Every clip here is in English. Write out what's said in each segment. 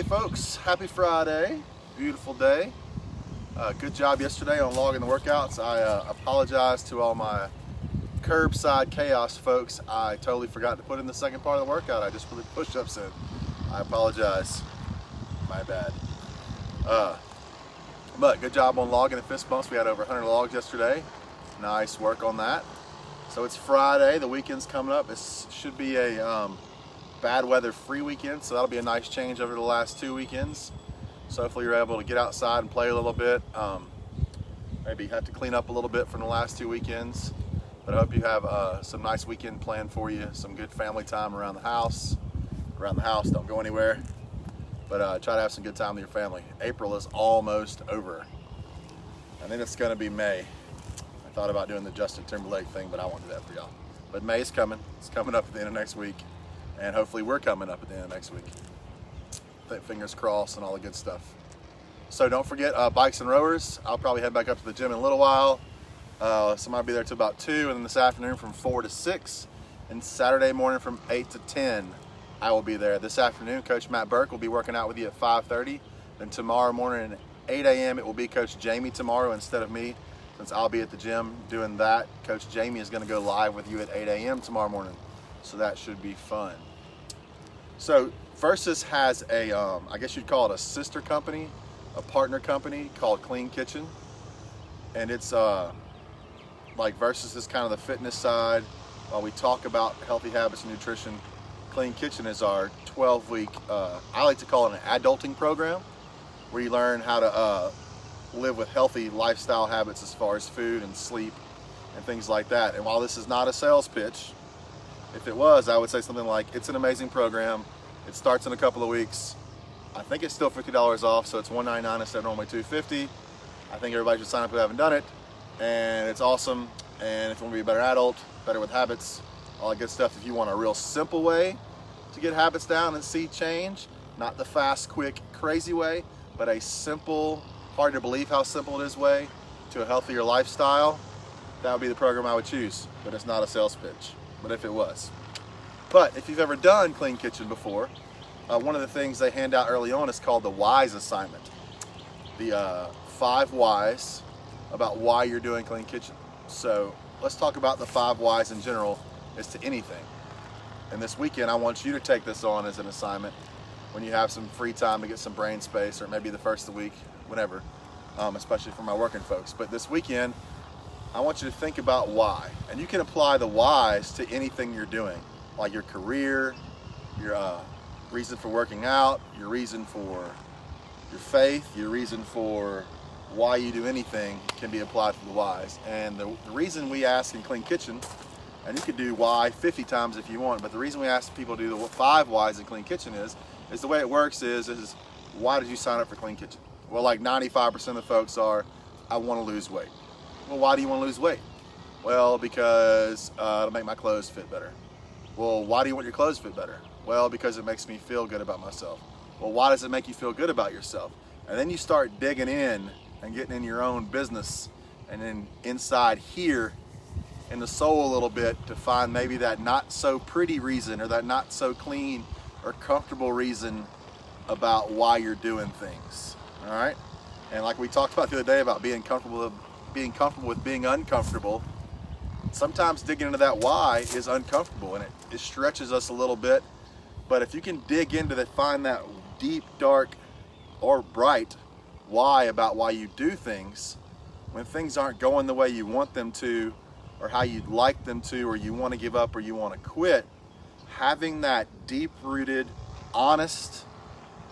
Hey folks, happy Friday, beautiful day. Good job yesterday on logging the workouts. I apologize to all my curbside chaos folks. I totally forgot to put in the second part of the workout. I just put the push-ups in. I apologize, my bad. But good job on logging the fist bumps. We had over 100 logs yesterday. Nice work on that. So it's Friday, the weekend's coming up. It should be a bad weather free weekend, so that'll be a nice change over the last 2 weekends. So hopefully you're able to get outside and play a little bit. Maybe have to clean up a little bit from the last 2 weekends, but I hope you have some nice weekend planned for you, some good family time around the house. Don't go anywhere, but try to have some good time with your family. April is almost over. I think it's gonna be May. I thought about doing the Justin Timberlake thing, but I won't do that for y'all. But May's coming. It's coming up at the end of next week. And hopefully we're coming up at the end of next week. Fingers crossed and all the good stuff. So don't forget bikes and rowers. I'll probably head back up to the gym in a little while. Somebody will be there till about 2, and then this afternoon from 4 to 6. And Saturday morning from 8 to 10, I will be there. This afternoon, Coach Matt Burke will be working out with you at 5:30. Then tomorrow morning at 8 a.m. it will be Coach Jamie tomorrow instead of me. Since I'll be at the gym doing that, Coach Jamie is gonna go live with you at 8 a.m. tomorrow morning. So that should be fun. So Versus has a, I guess you'd call it a sister company, a partner company called Clean Kitchen. And it's like Versus is kind of the fitness side. While we talk about healthy habits and nutrition, Clean Kitchen is our 12-week, I like to call it an adulting program, where you learn how to live with healthy lifestyle habits as far as food and sleep and things like that. And while this is not a sales pitch, if it was, I would say something like, it's an amazing program. It starts in a couple of weeks. I think it's still $50 off, so it's $199 instead of normally $250. I think everybody should sign up who haven't done it. And it's awesome. And if you want to be a better adult, better with habits, all that good stuff. If you want a real simple way to get habits down and see change, not the fast, quick, crazy way, but a simple, hard to believe how simple it is way to a healthier lifestyle, that would be the program I would choose. But it's not a sales pitch. But if it was. But if you've ever done Clean Kitchen before, one of the things they hand out early on is called the whys assignment. The 5 whys about why you're doing Clean Kitchen. So let's talk about the 5 whys in general as to anything. And this weekend I want you to take this on as an assignment when you have some free time to get some brain space, or maybe the first of the week, whenever, especially for my working folks. But this weekend, I want you to think about why. And you can apply the whys to anything you're doing, like your career, your reason for working out, your reason for your faith, your reason for why you do anything can be applied to the whys. And the reason we ask in Clean Kitchen, and you could do why 50 times if you want, but the reason we ask people to do the 5 whys in Clean Kitchen is the way it works is why did you sign up for Clean Kitchen? Well, like 95% of the folks are, I want to lose weight. Well, why do you want to lose weight? Well, because it'll make my clothes fit better. Well, why do you want your clothes to fit better? Well, because it makes me feel good about myself. Well, why does it make you feel good about yourself? And then you start digging in and getting in your own business, and then inside here in the soul a little bit to find maybe that not so pretty reason, or that not so clean or comfortable reason about why you're doing things. All right? And like we talked about the other day about being comfortable with being uncomfortable, sometimes digging into that why is uncomfortable, and it stretches us a little bit. But if you can dig into that, find that deep, dark, or bright why about why you do things, when things aren't going the way you want them to, or how you'd like them to, or you want to give up, or you want to quit, having that deep-rooted, honest,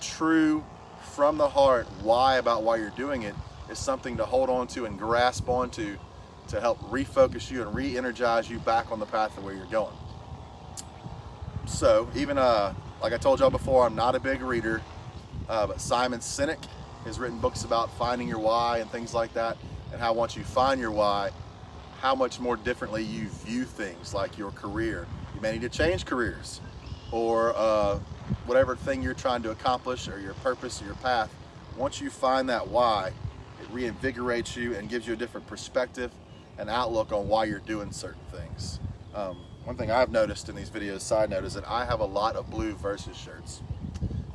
true, from the heart why about why you're doing it is something to hold on to and grasp onto to help refocus you and re-energize you back on the path of where you're going. So even like I told y'all before, I'm not a big reader, but Simon Sinek has written books about finding your why and things like that, and how once you find your why, how much more differently you view things like your career. You may need to change careers, or whatever thing you're trying to accomplish, or your purpose or your path. Once you find that why, it reinvigorates you and gives you a different perspective and outlook on why you're doing certain things. One thing I've noticed in these videos, side note, is that I have a lot of blue Versus shirts.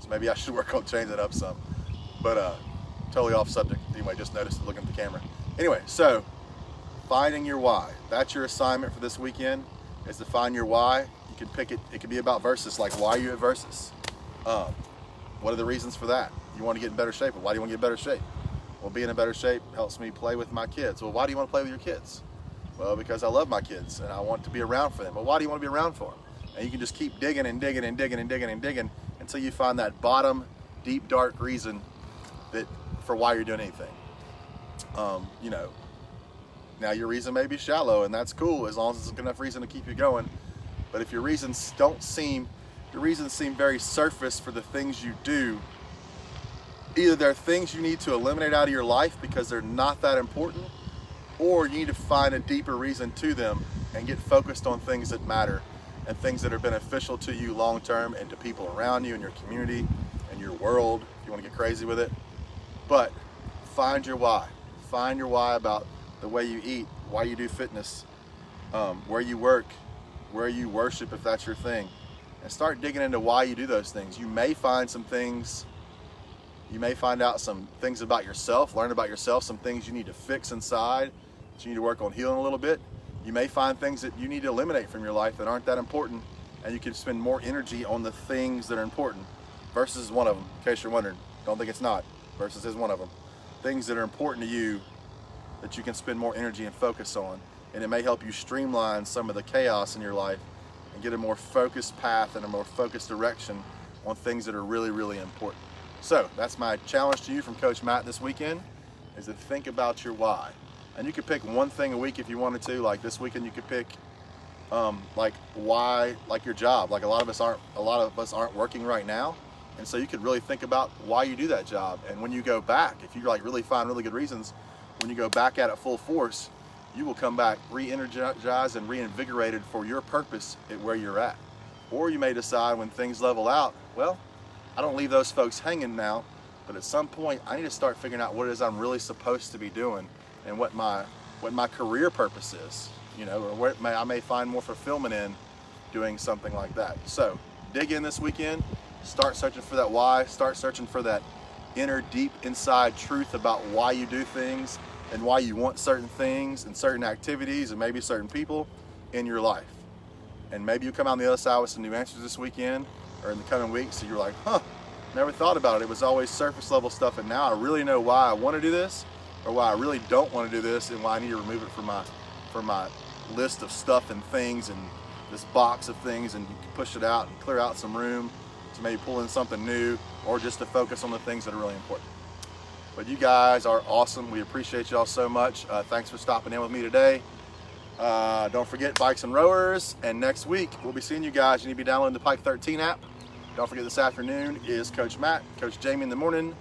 So maybe I should work on changing it up some. But totally off subject. Anyway, just noticed looking at the camera. Anyway, so finding your why. That's your assignment for this weekend, is to find your why. You can pick it. It could be about versus, like why are you at versus? What are the reasons for that? You want to get in better shape. Well, why do you want to get in better shape? Well, being in better shape helps me play with my kids. Well, why do you want to play with your kids? Well, because I love my kids and I want to be around for them. Well, why do you want to be around for them? And you can just keep digging and digging and digging and digging and digging until you find that bottom, deep, dark reason that for why you're doing anything. You know, now your reason may be shallow, and that's cool as long as it's a good enough reason to keep you going. But if your reasons seem very surface for the things you do, either they're things you need to eliminate out of your life because they're not that important, or you need to find a deeper reason to them and get focused on things that matter and things that are beneficial to you long term and to people around you and your community and your world, if you want to get crazy with it. But find your why. Find your why about the way you eat, why you do fitness, where you work, where you worship if that's your thing, and start digging into why you do those things. You may find some things, you may find out some things about yourself, learn about yourself, some things you need to fix inside, that you need to work on healing a little bit. You may find things that you need to eliminate from your life that aren't that important, and you can spend more energy on the things that are important. Versus is one of them, in case you're wondering. Don't think it's not. Versus is one of them. Things that are important to you that you can spend more energy and focus on, and it may help you streamline some of the chaos in your life and get a more focused path and a more focused direction on things that are really, really important. So that's my challenge to you from Coach Matt this weekend, is to think about your why. And you could pick one thing a week if you wanted to. Like this weekend you could pick like why, like your job. Like a lot of us aren't working right now, and so you could really think about why you do that job. And when you go back, if you like really find really good reasons, when you go back at it full force, you will come back re-energized and reinvigorated for your purpose at where you're at. Or you may decide when things level out, well, I don't leave those folks hanging now, but at some point I need to start figuring out what it is I'm really supposed to be doing and what my career purpose is, you know, or what I may find more fulfillment in doing something like that. So dig in this weekend, start searching for that why, start searching for that inner deep inside truth about why you do things and why you want certain things and certain activities and maybe certain people in your life. And maybe you come out on the other side with some new answers this weekend or in the coming weeks, so you're like, never thought about it. It was always surface level stuff, and now I really know why I want to do this, or why I really don't want to do this, and why I need to remove it from my list of stuff and things and this box of things, and you can push it out and clear out some room to maybe pull in something new, or just to focus on the things that are really important. But you guys are awesome. We appreciate y'all so much. Thanks for stopping in with me today. Don't forget Bikes and Rowers, and next week we'll be seeing you guys. You need to be downloading the Pike 13 app. Don't forget this afternoon is Coach Matt, Coach Jamie in the morning,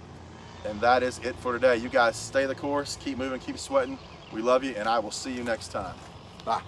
and that is it for today. You guys stay the course, keep moving, keep sweating. We love you, and I will see you next time. Bye.